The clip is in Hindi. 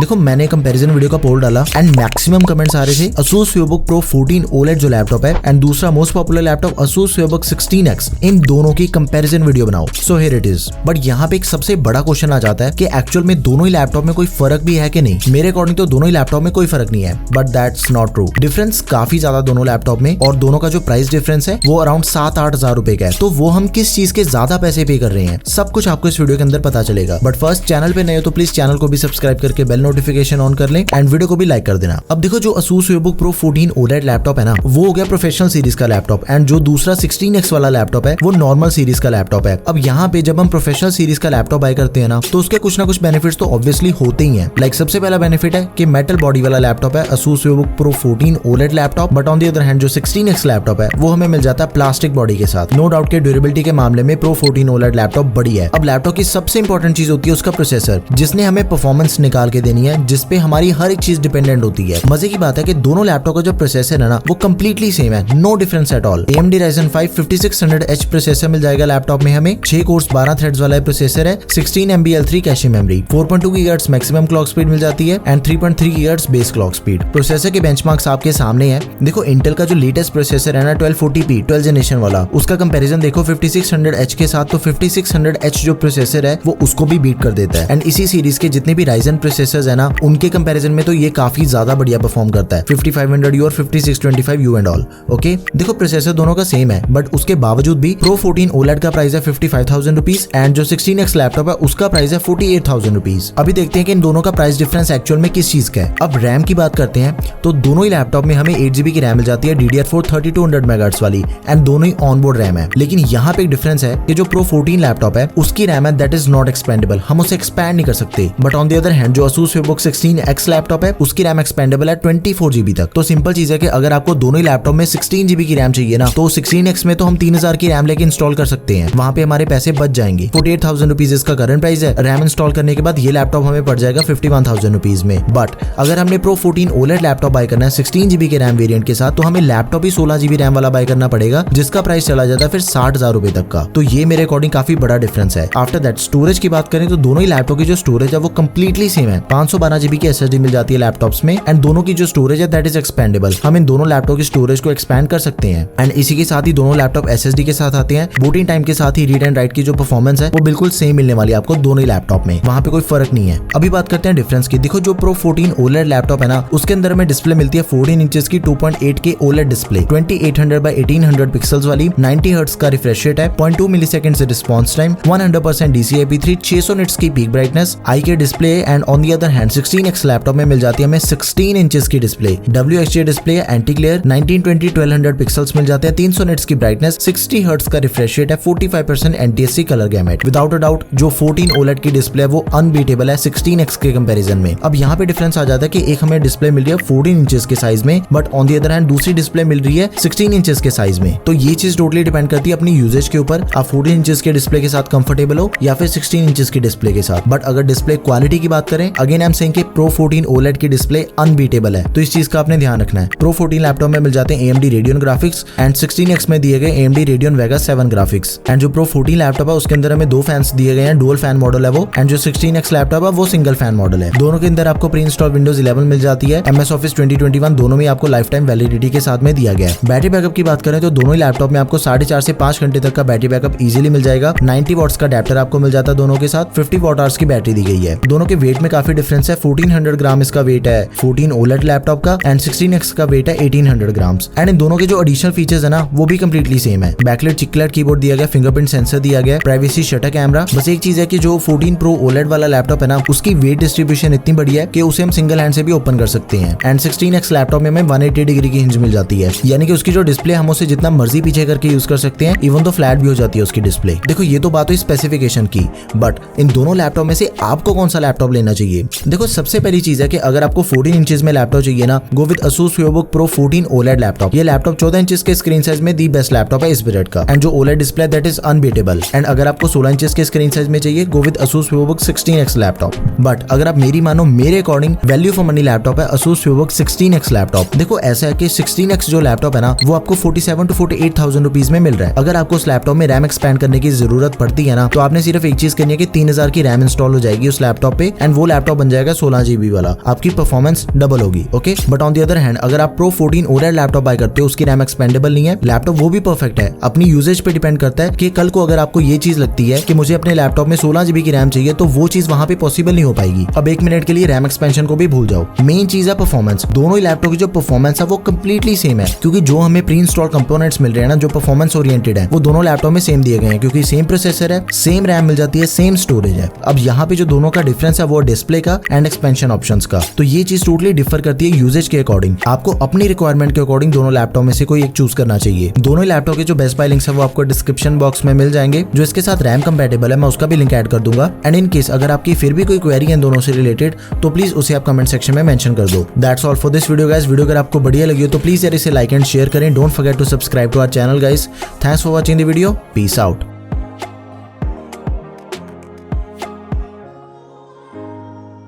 देखो मैंने कंपैरिजन वीडियो का पोल डाला एंड मैक्सिमम कमेंट्स आ रहे थे Asus VivoBook Pro 14 OLED जो लैपटॉप है एंड दूसरा most popular laptop Asus VivoBook 16X, इन दोनों की कंपैरिजन वीडियो बनाओ। So here it is. But यहाँ पे एक सबसे बड़ा क्वेश्चन आ जाता है कि एक्चुअल में दोनों ही लैपटॉप में कोई फर्क भी है कि नहीं। मेरे अकॉर्डिंग तो दोनों ही लैपटॉप में कोई फर्क नहीं है, but that's not true. Difference काफी ज्यादा दोनों लैपटॉप में, और दोनों का जो प्राइस डिफरेंस है वो अराउंड 7-8 हजार रुपए का है। तो वो हम किस चीज के ज्यादा पैसे पे कर रहे हैं, सब कुछ आपको इस वीडियो के अंदर पता चलेगा। बट फर्स्ट, चैनल पे नए हो तो प्लीज चैनल को भी सब्सक्राइब करके बेल नोटिफिकेशन ऑन कर लें एंड वीडियो को भी लाइक कर देना। अब देखो जो Asus VivoBook Pro 14 OLED laptop है ना, वो हो गया प्रोफेशनल सीरीज का लैपटॉप, एंड जो दूसरा 16X वाला लैपटॉप है वो नॉर्मल सीरीज का लैपटॉप है। अब यहाँ पे जब हम प्रोफेशनल सीरीज का लैपटॉप बाय करते हैं ना, तो उसके कुछ ना कुछ बेनिफिट्स तो ऑब्वियसली होते ही हैं। लाइक सबसे पहला बेनिफिट है कि मेटल बॉडी वाला लैपटॉप है Asus VivoBook Pro 14 OLED laptop, but on the other hand जो 16X लैपटॉप है वो हमें मिल जाता है प्लास्टिक बॉडी के साथ। नो डाउट के ड्यूरेबिलिटी के मामले में Pro 14 OLED लैपटॉप बड़ी है। अब लैपटॉप की सबसे इंपॉर्टेंट चीज होती है उसका प्रोसेसर, जिसने हमें परफॉर्मेंस निकाल के देनी है, जिसपे हमारी हर एक चीज डिपेंडेंट होती है। मजे की बात है कि दोनों लैपटॉप का जो प्रोसेसर है ना, वो कंप्लीटली सेम है, no difference at all. AMD Ryzen 5 5600H processor मिल जाएगा लैपटॉप में हमें, 6 कोर्स 12 थ्रेड्स वाला प्रोसेसर है, 16 MB L3 cache memory, 4.2 GHz maximum clock speed मिल जाती है and 3.3 GHz base clock speed. Processor के बेंचमार्क्स आपके सामने है। देखो इंटेल का जो लेटेस्ट प्रोसेसर है ना 1240p 12 जनरेशन वाला, उसका कंपैरिजन देखो 5600H के साथ, तो 5600H जो प्रोसेसर है वो उसको भी बीट कर देता है। एंड इसी सीरीज के जितने भी Ryzen प्रोसेसर्स है ना, उनके कंपैरिजन में तो ये काफी ज्यादा बढ़िया परफॉर्म करता है, 5500U और 5625U एंड ऑल। ओके, देखो प्रोसेसर दोनों का सेम है, बट उसके बावजूद भी Pro 14 OLED का प्राइस है 55,000 रुपीज एंड जो 16X लैपटॉप है उसका प्राइस है 48,000 रुपीज। अभी देखते हैं कि इन दोनों का प्राइस डिफरेंस एक्चुअल में किस चीज का है। अब रैम की बात करते हैं तो दोनों ही लैपटॉप में हमें 8GB की रैम मिल जाती है DDR4 3200 MHz वाली, एंड दोनों ही ऑनबोर्ड रैम है। लेकिन यहाँ पे एक डिफरेंस है कि जो Pro 14 लैपटॉप है उसकी रैम है दैट इज नॉट एक्सपेंडेबल, हम उसे एक्सपैंड नहीं कर सकते। But on the other hand जो Asus VivoBook 16X लैपटॉप है उसकी रैम एक्सपेंडेबल है 24GB तक। तो सिंपल चीज है कि अगर आपको दोनों ही लैपटॉप में 16GB की रैम चाहिए ना, तो 16X में तो हम 3000 की रैम लेके इंस्टॉल कर सकते हैं, वहां पे हमारे पैसे बच जाएंगे। 48,000 रुपीज इसका करंट प्राइस है। रैम इंस्टॉल करने के बाद ये लैपटॉप हमें पड़ जाएगा 51,000 रुपीज में। बट अगर हमने Pro 14 OLED लैपटॉप बाय करना है 16GB के रैम वेरिएंट के साथ, तो हमें लैपटॉप ही 16GB रैम वाला बाय करना पड़ेगा, जिसका प्राइस चला जाता है फिर 60,000 रुपए तक का। तो ये मेरे अकॉर्डिंग काफी बड़ा डिफरेंस है। आफ्टर दैट स्टोरेज की बात करें तो दोनों ही लैपटॉप की जो स्टोरेज है वो कंप्लीटली सेम है, 512GB की SSD मिल जाती है लैपटॉप्स में, एंड दोनों की जो स्टोरेज है दैट इज एक्सपेंडेबल। हम इन दोनों लैपटॉप की स्टोरेज को एक्सपैंड कर सकते हैं। एंड इसी के साथ ही दोनों लैपटॉप SSD के साथ आते हैं। बूटिंग टाइम के साथ ही रीड एंड राइट की जो परफॉर्मेंस है वो बिल्कुल सेम मिलने वाली है आपको दोनों ही लैपटॉप में, वहां पे कोई फर्क नहीं है। अभी बात करते हैं डिफरेंस की। देखो जो Pro 14 OLED लैपटॉप है ना, उसके अंदर में डिस्प्ले मिलती है 14 इंचेस की 2.8K OLED display, 2800x1800 pixels वाली, 90 हर्ट्ज का रिफ्रेश रेट है, 0.2 मिलीसेकंड से रिस्पॉन्स टाइम, 100% DCI-P3, 600 निट्स की peak brightness, IK display. And on the other hand 16X laptop में मिल जाती है हमें 16 इंचेस की display, WHD display, anti glare, 1920x1200 pixels मिल जाते हैं, 300 निट्स की ब्राइटनेस, 60 हर्ट्ज का रिफ्रेश रेट है, 45% NTSC colour gamut. Without a doubt जो 14 OLED की डिस्प्ले है वो अनबीटेबल है 16X के कंपैरिजन में। अब यहाँ पे डिफरेंस आ जाता है कि एक हमें डिस्प्ले मिल रही है 14 इंचेस के साइज में, but on the other hand दूसरी डिस्प्ले मिल रही है 16 इंचेस के साइज में। तो ये चीज टोटली डिपेंड करती है अपनी यूजेज के ऊपर, आप 14 इंचेस के डिस्प्ले के साथ कंफर्टेबल हो या फिर 16 इंचेस की डिस्प्ले के साथ। बट अगर डिस्प्ले क्वालिटी की बात करें, अगेन आई एम सेइंग कि Pro 14 OLED की डिस्प्ले अनबीटेबल है, तो इस चीज का आपने ध्यान रखना है। Pro 14 लैपटॉप में मिल जाते हैं AMD Radeon graphics and 16X में दिए गए AMD Radeon Vega 7 graphics. And जो Pro 14 लैपटॉप है उसके अंदर हमें 2 फैंस दिए गए हैं, डुअल फैन मॉडल है वो, एंड जो 16X लैपटॉप है वो सिंगल फैन मॉडल है। दोनों के अंदर आपको प्री इंस्टॉल Windows 11 मिल जाती है, MS Office 2021 दोनों में आपको लाइफ टाइम वैलिडिटी के साथ में दिया गया है। बैटरी बैकअप की बात करें तो दोनों ही लैपटॉप में आपको 4.5 से 5 घंटे तक का बैटरी बैकअप इजीली मिल जाएगा। 90 वॉट्स का अडेप्टर आपको मिल जाता है दोनों के साथ, 50 वॉट आवर्स की बैटरी दी गई है। दोनों के वेट में काफी डिफरेंस है, 1400 ग्राम इसका वेट है 14 OLED लैपटॉप का, एंड 16X का वेट है 1800 ग्राम। एंड इन दोनों के जो एडिशनल फीचर्स है ना वो भी कंप्लीटली सेम है। बैकलाइट चिकलेट कीबोर्ड दिया गया, फिंगरप्रिंट सेंसर दिया गया, प्राइवेसी शटर कैमरा। बस एक चीज है कि जो 14 Pro OLED वाला लैपटॉप है ना, उसकी वेट डिस्ट्रीब्यूशन इतनी बढ़िया है कि उसे हम सिंगल हैंड से भी ओपन कर सकते हैं। एंड 16X लैपटॉप में हमें 180 डिग्री की हिंज मिल जाती है, यानी कि उसकी जो डिस्प्ले हम उसे जितना मर्जी पीछे करके यूज कर सकते हैं, इवन तो फ्लैट भी हो जाती है उसकी डिस्प्ले। देखो ये तो बात हुई स्पेसिफिकेशन की, बट इन दोनों लैपटॉप में से आपको कौन सा लैपटॉप लेना चाहिए। देखो सबसे पहली चीज है कि अगर आपको 14 इंचेस में लैपटॉप चाहिए ना, go with Asus VivoBook Pro 14 OLED laptop. ये लैपटॉप 14 इंचेस के स्क्रीन साइज में दी बेस्ट लैपटॉप है इस पीरियड का, एंड जो OLED display that is unbeatable. And अगर आपको 16 इंचेस के स्क्रीन साइज में चाहिए, go with Asus VivoBook 16X laptop. But अगर आप मेरी मानो, मेरे according value for money laptop है Asus VivoBook 16X लैपटॉप। देखो ऐसा है कि 16X जो लैपटॉप है ना, वो आपको 47 to 48,000 रुपीज में मिल रहा है। अगर आपको उस लैपटॉप में रैम एक्सपैंड करने की जरूरत पड़ती है ना, तो आपने सिर्फ एक चीज करनी है कि 3000 की रैम इंस्टॉल हो जाएगी उस लैपटॉप पे, एंड वो लैपटॉप बन जाएगा 16 GB वाला, आपकी परफॉर्मेंस डबल होगी। Okay, but on the other hand अगर आप Pro 14 OLED लैपटॉप बाय करते हो, उसकी रैम एक्सपेंडेबल नहीं है, लैपटॉप वो भी परफेक्ट है, अपनी यूजेज पे डिपेंड करता है कि कल को अगर आपको ये चीज लगती है कि मुझे अपने लैपटॉप में 16 GB की रैम चाहिए, तो वो चीज वहां पे पॉसिबल नहीं हो पाएगी। अब 1 मिनट के लिए रैम एक्सपेंशन को भी भूल जाओ, मेन चीज है परफॉर्मेंस। दोनों ही लैपटॉप की जो परफॉर्मेंस है वो कंप्लीटली सेम है, क्योंकि जो हमें प्री इंस्टॉल कंपोनेंट्स मिल रहे हैं ना, जो परफॉर्मेंस ओरिएंटेड है, वो दोनों लैपटॉप में सेम दिए गए हैं, क्योंकि सेम प्रोसेसर है, सेम रैम मिल जाती है, सेम स्टोरेज है। अब यहाँ पे जो दोनों का डिफरेंस है वो डिस्प्ले का एंड एक्सपेंशन ऑप्शंस का। तो ये चीज टोटली डिफर करती है यूजेज के अकॉर्डिंग। आपको अपनी रिक्वायरमेंट के अकॉर्डिंग दोनों लैपटॉप में से कोई एक चूज करना चाहिए। दोनों लैपटॉप के जो बेस्ट बाय लिंक्स है वो आपको डिस्क्रिप्शन बॉक्स में मिल जाएंगे। जो इसके साथ रैम कंपैटिबल है मैं उसका भी लिंक ऐड कर दूंगा। एंड इन केस अगर आपकी फिर भी कोई क्वेरी है दोनों से रिलेटेड, तो प्लीज उसे आप कमेंट सेक्शन में मेंशन कर दो। That's all for this video guys. Video अगर आपको बढ़िया लगी हो तो प्लीज यार इसे लाइक एंड शेयर करें। Don't forget to subscribe to our channel guys. Thanks for watching the video. Peace out.